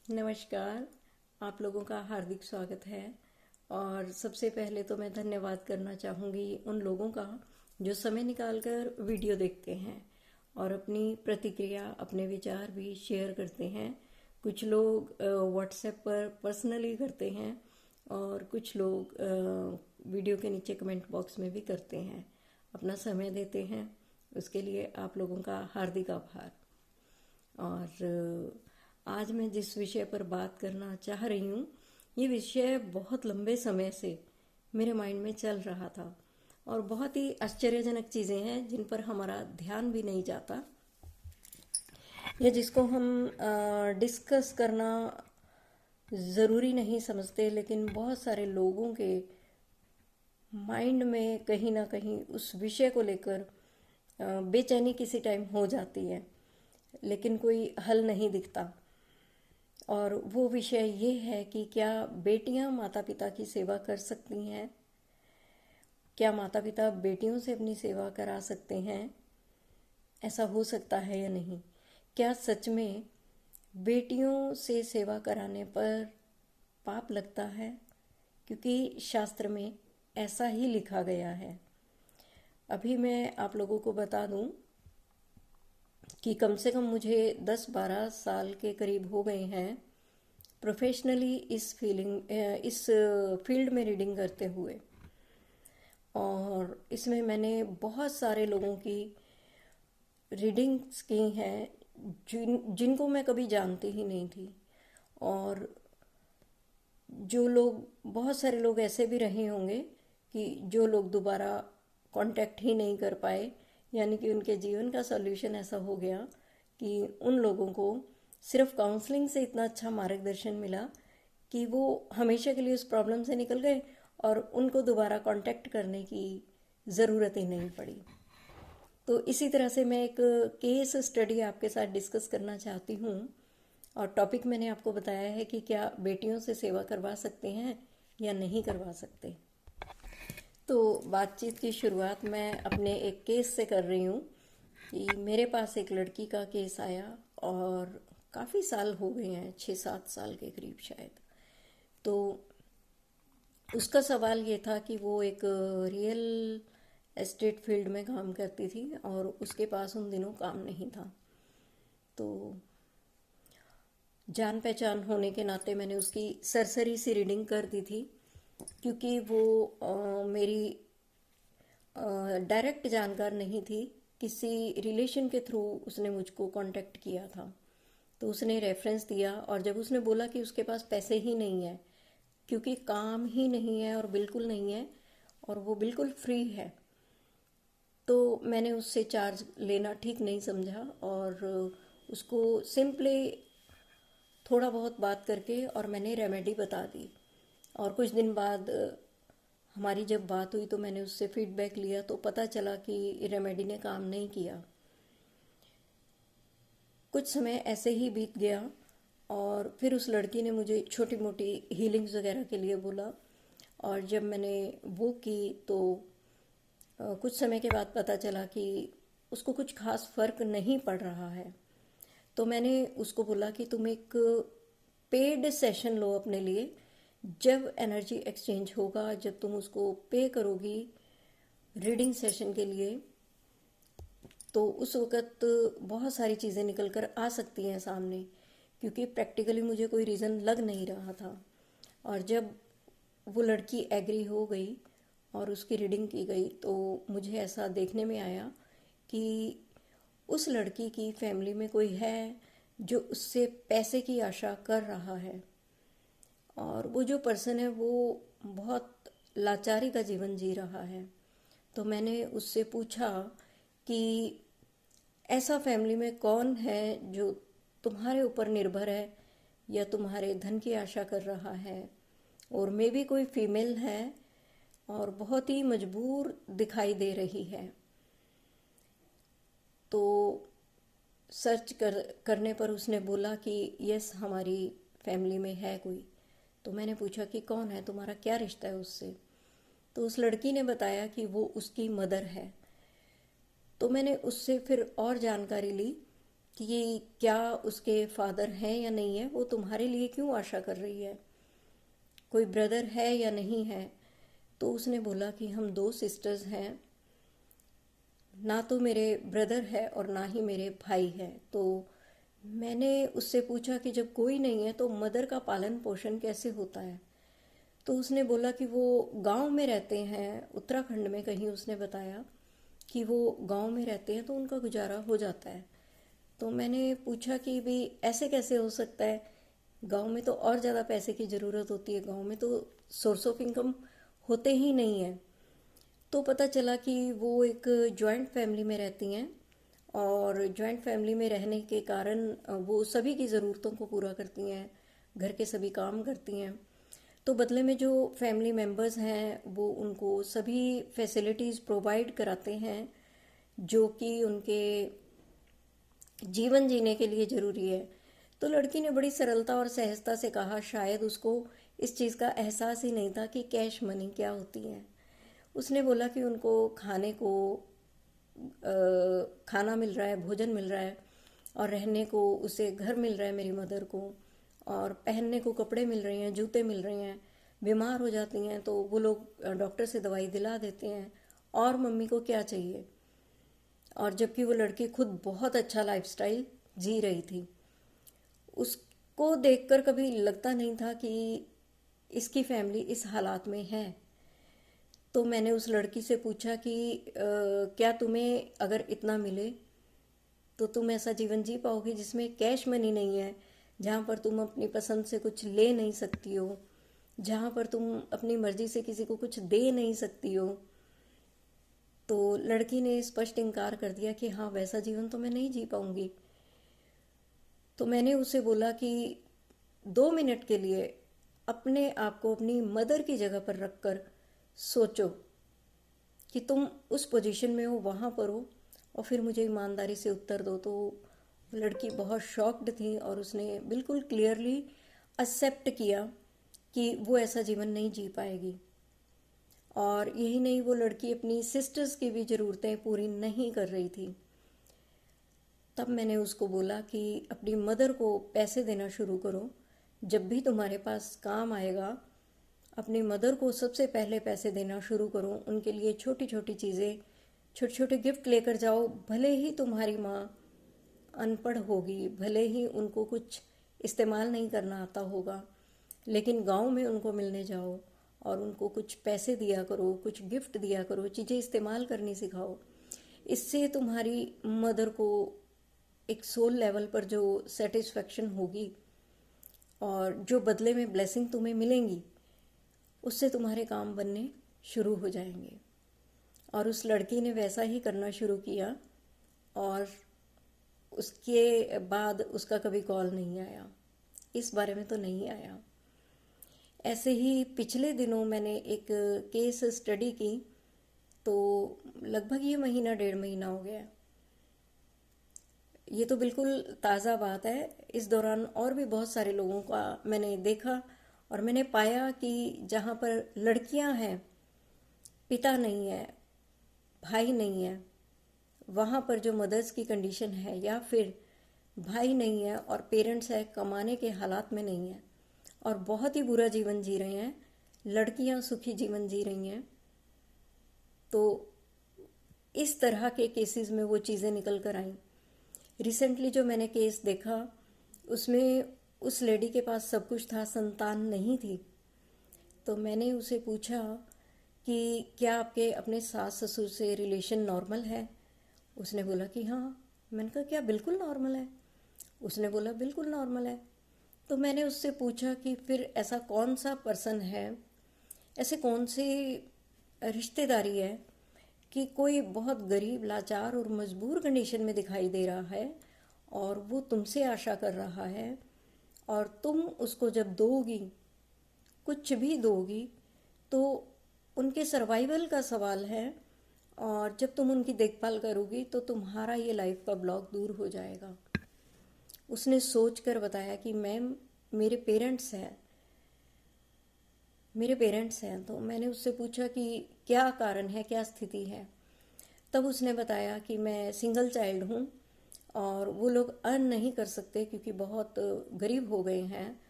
नमस्कार। आप लोगों का हार्दिक स्वागत है। और सबसे पहले तो मैं धन्यवाद करना चाहूँगी उन लोगों का जो समय निकालकर वीडियो देखते हैं और अपनी प्रतिक्रिया, अपने विचार भी शेयर करते हैं। कुछ लोग व्हाट्सएप पर पर्सनली करते हैं और कुछ लोग वीडियो के नीचे कमेंट बॉक्स में भी करते हैं, अपना समय देते हैं। उसके लिए आप लोगों का हार्दिक आभार। और आज मैं जिस विषय पर बात करना चाह रही हूँ, ये विषय बहुत लंबे समय से मेरे माइंड में चल रहा था और बहुत ही आश्चर्यजनक चीज़ें हैं जिन पर हमारा ध्यान भी नहीं जाता, या जिसको हम डिस्कस करना ज़रूरी नहीं समझते, लेकिन बहुत सारे लोगों के माइंड में कहीं ना कहीं उस विषय को लेकर बेचैनी किसी टाइम हो जाती है, लेकिन कोई हल नहीं दिखता। और वो विषय ये है कि क्या बेटियां माता पिता की सेवा कर सकती हैं? क्या माता पिता बेटियों से अपनी सेवा करा सकते हैं? ऐसा हो सकता है या नहीं? क्या सच में बेटियों से सेवा कराने पर पाप लगता है? क्योंकि शास्त्र में ऐसा ही लिखा गया है। अभी मैं आप लोगों को बता दूं कि कम से कम मुझे 10-12 साल के करीब हो गए हैं प्रोफेशनली इस फील्ड में रीडिंग करते हुए। और इसमें मैंने बहुत सारे लोगों की रीडिंग्स की हैं जिनको मैं कभी जानती ही नहीं थी। और जो लोग, बहुत सारे लोग ऐसे भी रहे होंगे कि जो लोग दोबारा कांटेक्ट ही नहीं कर पाए, यानी कि उनके जीवन का सॉल्यूशन ऐसा हो गया कि उन लोगों को सिर्फ काउंसलिंग से इतना अच्छा मार्गदर्शन मिला कि वो हमेशा के लिए उस प्रॉब्लम से निकल गए और उनको दोबारा कांटेक्ट करने की ज़रूरत ही नहीं पड़ी। तो इसी तरह से मैं एक केस स्टडी आपके साथ डिस्कस करना चाहती हूँ। और टॉपिक मैंने आपको बताया है कि क्या बेटियों से सेवा करवा सकते हैं या नहीं करवा सकते। तो बातचीत की शुरुआत मैं अपने एक केस से कर रही हूँ कि मेरे पास एक लड़की का केस आया और काफ़ी साल हो गए हैं, 6-7 साल के करीब शायद। तो उसका सवाल ये था कि वो एक रियल एस्टेट फील्ड में काम करती थी और उसके पास उन दिनों काम नहीं था। तो जान पहचान होने के नाते मैंने उसकी सरसरी सी रीडिंग कर दी थी, क्योंकि वो मेरी डायरेक्ट जानकार नहीं थी। किसी रिलेशन के थ्रू उसने मुझको कांटेक्ट किया था। तो उसने रेफरेंस दिया और जब उसने बोला कि उसके पास पैसे ही नहीं है, क्योंकि काम ही नहीं है और बिल्कुल नहीं है और वो बिल्कुल फ्री है, तो मैंने उससे चार्ज लेना ठीक नहीं समझा और उसको सिंपली थोड़ा बहुत बात करके और मैंने रेमेडी बता दी। और कुछ दिन बाद हमारी जब बात हुई तो मैंने उससे फीडबैक लिया तो पता चला कि रेमेडी ने काम नहीं किया। कुछ समय ऐसे ही बीत गया और फिर उस लड़की ने मुझे छोटी मोटी हीलिंग्स वगैरह के लिए बोला। और जब मैंने वो की तो कुछ समय के बाद पता चला कि उसको कुछ खास फर्क नहीं पड़ रहा है। तो मैंने उसको बोला कि तुम एक पेड सेशन लो अपने लिए। जब एनर्जी एक्सचेंज होगा, जब तुम उसको पे करोगी रीडिंग सेशन के लिए, तो उस वक़्त बहुत सारी चीज़ें निकल कर आ सकती हैं सामने, क्योंकि प्रैक्टिकली मुझे कोई रीज़न लग नहीं रहा था। और जब वो लड़की एग्री हो गई और उसकी रीडिंग की गई तो मुझे ऐसा देखने में आया कि उस लड़की की फैमिली में कोई है जो उससे पैसे की आशा कर रहा है। और वो जो पर्सन है वो बहुत लाचारी का जीवन जी रहा है। तो मैंने उससे पूछा कि ऐसा फैमिली में कौन है जो तुम्हारे ऊपर निर्भर है या तुम्हारे धन की आशा कर रहा है, और मे भी कोई फीमेल है और बहुत ही मजबूर दिखाई दे रही है। तो करने पर उसने बोला कि यस, हमारी फैमिली में है कोई। तो मैंने पूछा कि कौन है, तुम्हारा क्या रिश्ता है उससे? तो उस लड़की ने बताया कि वो उसकी मदर है। तो मैंने उससे फिर और जानकारी ली कि क्या उसके फादर हैं या नहीं है, वो तुम्हारे लिए क्यों आशा कर रही है, कोई ब्रदर है या नहीं है। तो उसने बोला कि हम दो सिस्टर्स हैं, ना तो मेरे ब्रदर है और ना ही मेरे भाई है। तो मैंने उससे पूछा कि जब कोई नहीं है तो मदर का पालन पोषण कैसे होता है। तो उसने बोला कि वो गांव में रहते हैं, उत्तराखंड में कहीं, उसने बताया कि वो गांव में रहते हैं तो उनका गुजारा हो जाता है। तो मैंने पूछा कि भाई ऐसे कैसे हो सकता है, गांव में तो और ज़्यादा पैसे की ज़रूरत होती है, गांव में तो सोर्स ऑफ इनकम होते ही नहीं है। तो पता चला कि वो एक जॉइंट फैमिली में रहती हैं, और जॉइंट फैमिली में रहने के कारण वो सभी की ज़रूरतों को पूरा करती हैं, घर के सभी काम करती हैं। तो बदले में जो फैमिली मेम्बर्स हैं वो उनको सभी फैसिलिटीज़ प्रोवाइड कराते हैं जो कि उनके जीवन जीने के लिए ज़रूरी है। तो लड़की ने बड़ी सरलता और सहजता से कहा, शायद उसको इस चीज़ का एहसास ही नहीं था कि कैश मनी क्या होती है। उसने बोला कि उनको खाने को खाना मिल रहा है, भोजन मिल रहा है, और रहने को उसे घर मिल रहा है मेरी मदर को, और पहनने को कपड़े मिल रहे हैं, जूते मिल रहे हैं। बीमार हो जाती हैं तो वो लोग डॉक्टर से दवाई दिला देते हैं, और मम्मी को क्या चाहिए। और जबकि वो लड़की खुद बहुत अच्छा लाइफस्टाइल जी रही थी, उसको देखकर कभी लगता नहीं था कि इसकी फैमिली इस हालात में है। तो मैंने उस लड़की से पूछा कि क्या तुम्हें अगर इतना मिले तो तुम ऐसा जीवन जी पाओगी जिसमें कैश मनी नहीं है, जहाँ पर तुम अपनी पसंद से कुछ ले नहीं सकती हो, जहाँ पर तुम अपनी मर्जी से किसी को कुछ दे नहीं सकती हो। तो लड़की ने स्पष्ट इनकार कर दिया कि हाँ, वैसा जीवन तो मैं नहीं जी पाऊंगी। तो मैंने उसे बोला कि 2 मिनट के लिए अपने आप को अपनी मदर की जगह पर रखकर सोचो कि तुम उस पोजीशन में हो, वहाँ पर हो, और फिर मुझे ईमानदारी से उत्तर दो। तो लड़की बहुत शॉक्ड थी और उसने बिल्कुल क्लियरली एक्सेप्ट किया कि वो ऐसा जीवन नहीं जी पाएगी। और यही नहीं, वो लड़की अपनी सिस्टर्स की भी ज़रूरतें पूरी नहीं कर रही थी। तब मैंने उसको बोला कि अपनी मदर को पैसे देना शुरू करो, जब भी तुम्हारे पास काम आएगा अपनी मदर को सबसे पहले पैसे देना शुरू करो, उनके लिए छोटी छोटी चीज़ें, छोटे छोटे गिफ्ट लेकर जाओ। भले ही तुम्हारी माँ अनपढ़ होगी, भले ही उनको कुछ इस्तेमाल नहीं करना आता होगा, लेकिन गांव में उनको मिलने जाओ और उनको कुछ पैसे दिया करो, कुछ गिफ्ट दिया करो, चीज़ें इस्तेमाल करनी सिखाओ। इससे तुम्हारी मदर को एक सोल लेवल पर जो सेटिस्फेक्शन होगी और जो बदले में ब्लेसिंग तुम्हें मिलेंगी, उससे तुम्हारे काम बनने शुरू हो जाएंगे। और उस लड़की ने वैसा ही करना शुरू किया, और उसके बाद उसका कभी कॉल नहीं आया, इस बारे में तो नहीं आया। ऐसे ही पिछले दिनों मैंने एक केस स्टडी की, तो लगभग ये महीना 1.5 महीना हो गया। ये तो बिल्कुल ताज़ा बात है। इस दौरान और भी बहुत सारे लोगों का मैंने देखा, और मैंने पाया कि जहाँ पर लड़कियाँ हैं, पिता नहीं है, भाई नहीं है, वहाँ पर जो मदर्स की कंडीशन है, या फिर भाई नहीं है और पेरेंट्स है, कमाने के हालात में नहीं है और बहुत ही बुरा जीवन जी रहे हैं, लड़कियाँ सुखी जीवन जी रही हैं। तो इस तरह के केसेस में वो चीज़ें निकल कर आईं। रिसेंटली जो मैंने केस देखा, उसमें उस लेडी के पास सब कुछ था, संतान नहीं थी। तो मैंने उसे पूछा कि क्या आपके अपने सास ससुर से रिलेशन नॉर्मल है। उसने बोला कि हाँ। मैंने कहा क्या बिल्कुल नॉर्मल है? उसने बोला बिल्कुल नॉर्मल है। तो मैंने उससे पूछा कि फिर ऐसा कौन सा पर्सन है, ऐसे कौन सी रिश्तेदारी है कि कोई बहुत गरीब, लाचार और मजबूर कंडीशन में दिखाई दे रहा है और वो तुमसे आशा कर रहा है, और तुम उसको जब दोगी, कुछ भी दोगी, तो उनके सर्वाइवल का सवाल है, और जब तुम उनकी देखभाल करोगी तो तुम्हारा ये लाइफ का ब्लॉक दूर हो जाएगा। उसने सोच कर बताया कि मैम, मेरे पेरेंट्स हैं, मेरे पेरेंट्स हैं। तो मैंने उससे पूछा कि क्या कारण है, क्या स्थिति है। तब उसने बताया कि मैं सिंगल चाइल्ड हूँ और वो लोग अर्न नहीं कर सकते क्योंकि बहुत गरीब हो गए हैं,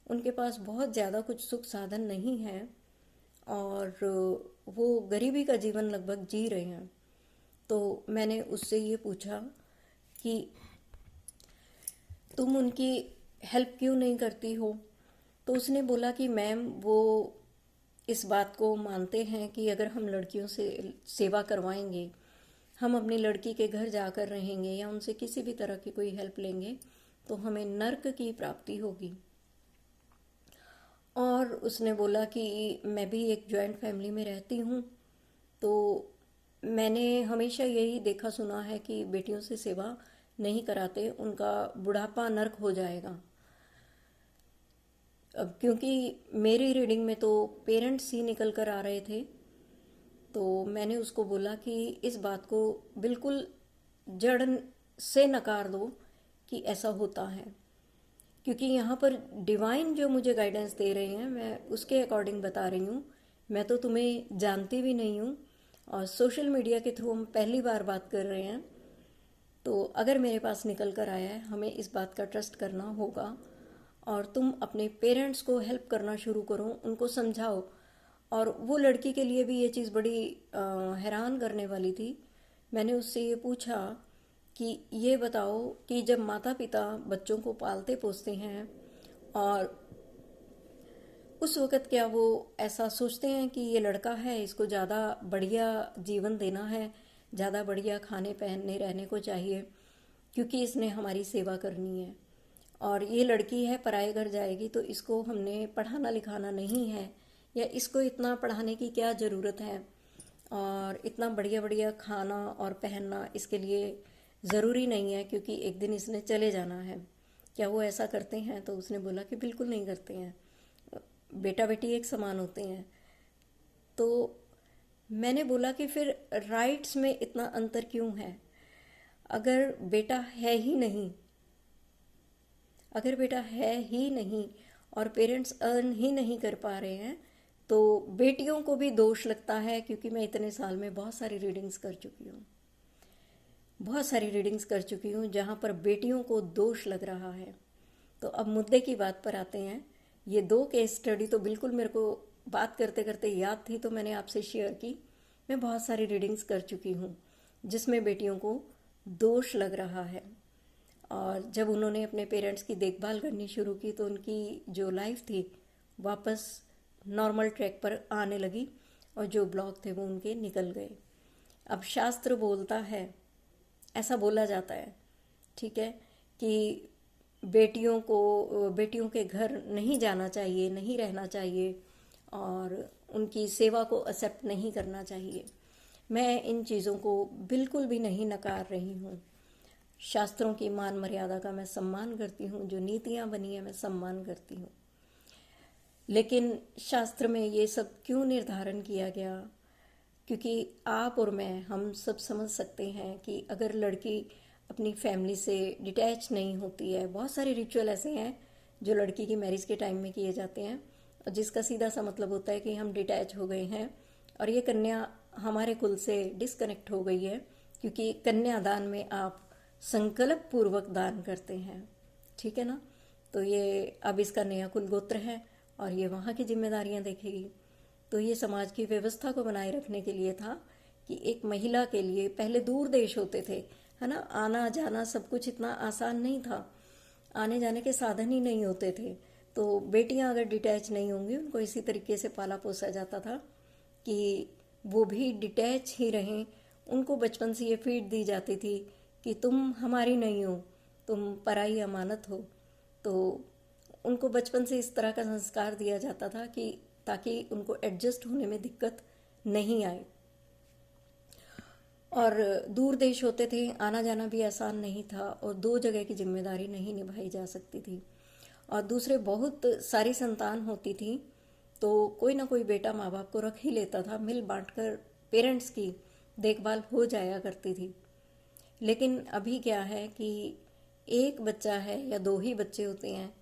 उनके पास बहुत ज़्यादा कुछ सुख साधन नहीं है और वो गरीबी का जीवन लगभग जी रहे हैं। तो मैंने उससे ये पूछा कि तुम उनकी हेल्प क्यों नहीं करती हो। तो उसने बोला कि मैम वो इस बात को मानते हैं कि अगर हम लड़कियों से सेवा करवाएंगे, हम अपनी लड़की के घर जाकर रहेंगे या उनसे किसी भी तरह की कोई हेल्प लेंगे तो हमें नर्क की प्राप्ति होगी। और उसने बोला कि मैं भी एक जॉइंट फैमिली में रहती हूँ, तो मैंने हमेशा यही देखा सुना है कि बेटियों से सेवा नहीं कराते, उनका बुढ़ापा नर्क हो जाएगा। अब क्योंकि मेरी रीडिंग में तो पेरेंट्स ही निकल कर आ रहे थे, तो मैंने उसको बोला कि इस बात को बिल्कुल जड़ से नकार दो कि ऐसा होता है, क्योंकि यहाँ पर डिवाइन जो मुझे गाइडेंस दे रहे हैं मैं उसके अकॉर्डिंग बता रही हूँ। मैं तो तुम्हें जानती भी नहीं हूँ और सोशल मीडिया के थ्रू हम पहली बार बात कर रहे हैं, तो अगर मेरे पास निकल कर आया है हमें इस बात का ट्रस्ट करना होगा और तुम अपने पेरेंट्स को हेल्प करना शुरू करो, उनको समझाओ। और वो लड़की के लिए भी ये चीज़ बड़ी हैरान करने वाली थी। मैंने उससे ये पूछा कि ये बताओ कि जब माता पिता बच्चों को पालते पोसते हैं और उस वक़्त क्या वो ऐसा सोचते हैं कि ये लड़का है, इसको ज़्यादा बढ़िया जीवन देना है, ज़्यादा बढ़िया खाने पहनने रहने को चाहिए क्योंकि इसने हमारी सेवा करनी है, और ये लड़की है पराए घर जाएगी तो इसको हमने पढ़ाना लिखाना नहीं है, या इसको इतना पढ़ाने की क्या ज़रूरत है, और इतना बढ़िया बढ़िया खाना और पहनना इसके लिए ज़रूरी नहीं है क्योंकि एक दिन इसने चले जाना है। क्या वो ऐसा करते हैं? तो उसने बोला कि बिल्कुल नहीं करते हैं, बेटा बेटी एक समान होते हैं। तो मैंने बोला कि फिर राइट्स में इतना अंतर क्यों है? अगर बेटा है ही नहीं, अगर बेटा है ही नहीं और पेरेंट्स अर्न ही नहीं कर पा रहे हैं तो बेटियों को भी दोष लगता है, क्योंकि मैं इतने साल में बहुत सारी रीडिंग्स कर चुकी हूँ, बहुत सारी रीडिंग्स कर चुकी हूँ जहाँ पर बेटियों को दोष लग रहा है। तो अब मुद्दे की बात पर आते हैं। ये 2 केस स्टडी तो बिल्कुल मेरे को बात करते करते याद थी, तो मैंने आपसे शेयर की। मैं बहुत सारी रीडिंग्स कर चुकी हूँ जिसमें बेटियों को दोष लग रहा है, और जब उन्होंने अपने पेरेंट्स की देखभाल करनी शुरू की तो उनकी जो लाइफ थी वापस नॉर्मल ट्रैक पर आने लगी और जो ब्लॉक थे वो उनके निकल गए। अब शास्त्र बोलता है, ऐसा बोला जाता है, ठीक है, कि बेटियों के घर नहीं जाना चाहिए, नहीं रहना चाहिए और उनकी सेवा को एक्सेप्ट नहीं करना चाहिए। मैं इन चीज़ों को बिल्कुल भी नहीं नकार रही हूँ। शास्त्रों की मान मर्यादा का मैं सम्मान करती हूँ, जो नीतियाँ बनी हैं मैं सम्मान करती हूँ, लेकिन शास्त्र में ये सब क्यों निर्धारण किया गया? क्योंकि आप और मैं हम सब समझ सकते हैं कि अगर लड़की अपनी फैमिली से डिटैच नहीं होती है, बहुत सारे रिचुअल ऐसे हैं जो लड़की की मैरिज के टाइम में किए जाते हैं और जिसका सीधा सा मतलब होता है कि हम डिटैच हो गए हैं और ये कन्या हमारे कुल से डिस्कनेक्ट हो गई है, क्योंकि कन्यादान में आप संकल्प पूर्वक दान करते हैं, ठीक है ना। तो ये अब इसका नया कुल गोत्र है और ये वहाँ की जिम्मेदारियाँ देखेगी। तो ये समाज की व्यवस्था को बनाए रखने के लिए था कि एक महिला के लिए पहले दूर देश होते थे, है ना, आना जाना सब कुछ इतना आसान नहीं था, आने जाने के साधन ही नहीं होते थे। तो बेटियां अगर डिटैच नहीं होंगी, उनको इसी तरीके से पाला पोसा जाता था कि वो भी डिटैच ही रहें। उनको बचपन से ये फीड दी जाती थी कि तुम हमारी नहीं हो, तुम पराई अमानत हो। तो उनको बचपन से इस तरह का संस्कार दिया जाता था कि ताकि उनको एडजस्ट होने में दिक्कत नहीं आए। और दूर देश होते थे, आना जाना भी आसान नहीं था और 2 जगह की जिम्मेदारी नहीं निभाई जा सकती थी। और दूसरे बहुत सारी संतान होती थी तो कोई ना कोई बेटा माँ बाप को रख ही लेता था, मिल बांट कर पेरेंट्स की देखभाल हो जाया करती थी। लेकिन अभी क्या है कि एक बच्चा है या 2 ही बच्चे होते हैं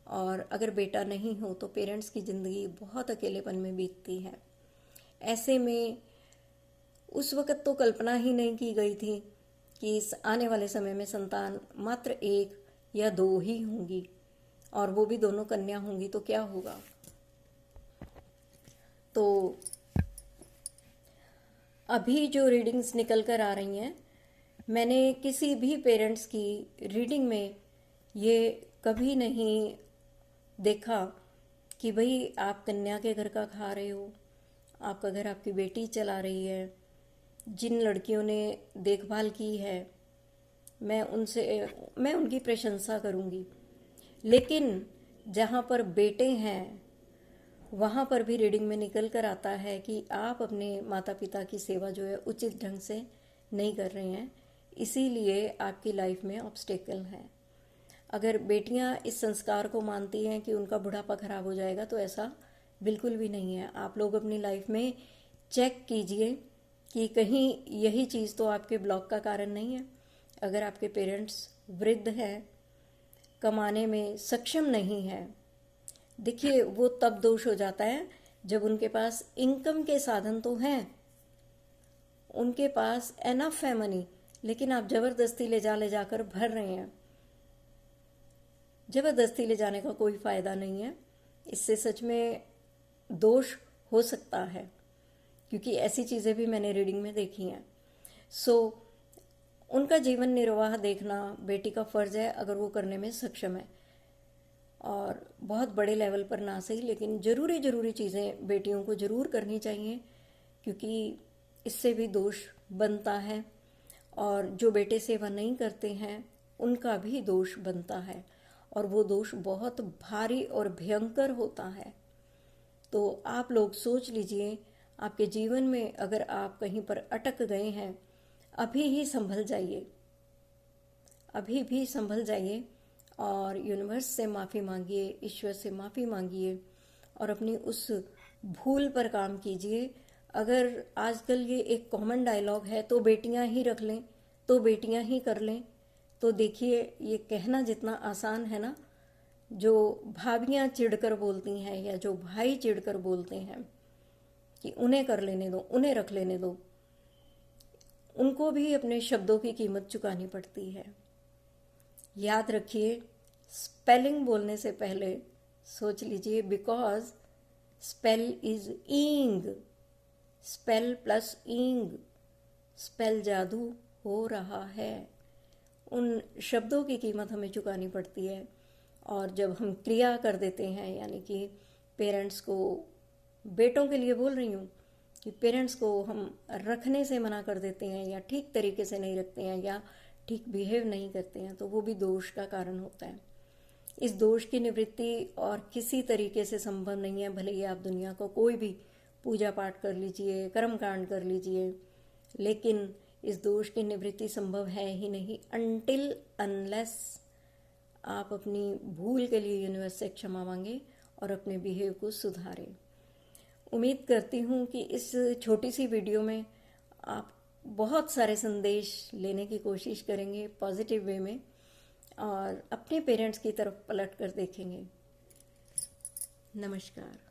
और अगर बेटा नहीं हो तो पेरेंट्स की ज़िंदगी बहुत अकेलेपन में बीतती है। ऐसे में उस वक़्त तो कल्पना ही नहीं की गई थी कि इस आने वाले समय में संतान मात्र 1 या 2 ही होंगी, और वो भी दोनों कन्या होंगी, तो क्या होगा। तो अभी जो रीडिंग्स निकल कर आ रही हैं, मैंने किसी भी पेरेंट्स की रीडिंग में ये कभी नहीं देखा कि भाई आप कन्या के घर का खा रहे हो, आपका घर आपकी बेटी चला रही है। जिन लड़कियों ने देखभाल की है, मैं उनकी प्रशंसा करूंगी, लेकिन जहाँ पर बेटे हैं वहाँ पर भी रीडिंग में निकल कर आता है कि आप अपने माता पिता की सेवा जो है उचित ढंग से नहीं कर रहे हैं, इसीलिए आपकी लाइफ में ऑब्स्टेकल है। अगर बेटियां इस संस्कार को मानती हैं कि उनका बुढ़ापा खराब हो जाएगा, तो ऐसा बिल्कुल भी नहीं है। आप लोग अपनी लाइफ में चेक कीजिए कि कहीं यही चीज़ तो आपके ब्लॉक का कारण नहीं है। अगर आपके पेरेंट्स वृद्ध हैं, कमाने में सक्षम नहीं है, देखिए वो तब दोष हो जाता है जब उनके पास इनकम के साधन तो हैं, उनके पास एनफ है मनी, लेकिन आप जबरदस्ती ले जाकर भर रहे हैं। जबरदस्ती ले जाने का कोई फायदा नहीं है, इससे सच में दोष हो सकता है, क्योंकि ऐसी चीज़ें भी मैंने रीडिंग में देखी हैं। उनका जीवन निर्वाह देखना बेटी का फर्ज है, अगर वो करने में सक्षम है, और बहुत बड़े लेवल पर ना सही, लेकिन ज़रूरी चीज़ें बेटियों को ज़रूर करनी चाहिए, क्योंकि इससे भी दोष बनता है, और जो बेटे सेवा नहीं करते हैं उनका भी दोष बनता है, और वो दोष बहुत भारी और भयंकर होता है। तो आप लोग सोच लीजिए, आपके जीवन में अगर आप कहीं पर अटक गए हैं, अभी ही संभल जाइए, अभी भी संभल जाइए, और यूनिवर्स से माफ़ी मांगिए, ईश्वर से माफ़ी मांगिए, और अपनी उस भूल पर काम कीजिए। अगर आजकल ये एक कॉमन डायलॉग है, तो बेटियां ही रख लें, तो बेटियां ही कर लें, तो देखिए ये कहना जितना आसान है ना, जो भाभियां चिढ़कर बोलती हैं या जो भाई चिढ़कर बोलते हैं कि उन्हें कर लेने दो, उन्हें रख लेने दो, उनको भी अपने शब्दों की कीमत चुकानी पड़ती है। याद रखिए, स्पेलिंग बोलने से पहले सोच लीजिए, because spell is ing, spell plus ing, spell जादू हो रहा है। उन शब्दों की कीमत हमें चुकानी पड़ती है, और जब हम क्रिया कर देते हैं, यानी कि पेरेंट्स को, बेटों के लिए बोल रही हूँ, कि पेरेंट्स को हम रखने से मना कर देते हैं, या ठीक तरीके से नहीं रखते हैं, या ठीक बिहेव नहीं करते हैं, तो वो भी दोष का कारण होता है। इस दोष की निवृत्ति और किसी तरीके से संभव नहीं है, भले ही आप दुनिया को कोई भी पूजा पाठ कर लीजिए, कर्म कांड कर लीजिए, लेकिन इस दोष की निवृत्ति संभव है ही नहीं अनटिल अनलेस आप अपनी भूल के लिए यूनिवर्स से क्षमा मांगे और अपने बिहेव को सुधारें। उम्मीद करती हूँ कि इस छोटी सी वीडियो में आप बहुत सारे संदेश लेने की कोशिश करेंगे पॉजिटिव वे में, और अपने पेरेंट्स की तरफ पलट कर देखेंगे। नमस्कार।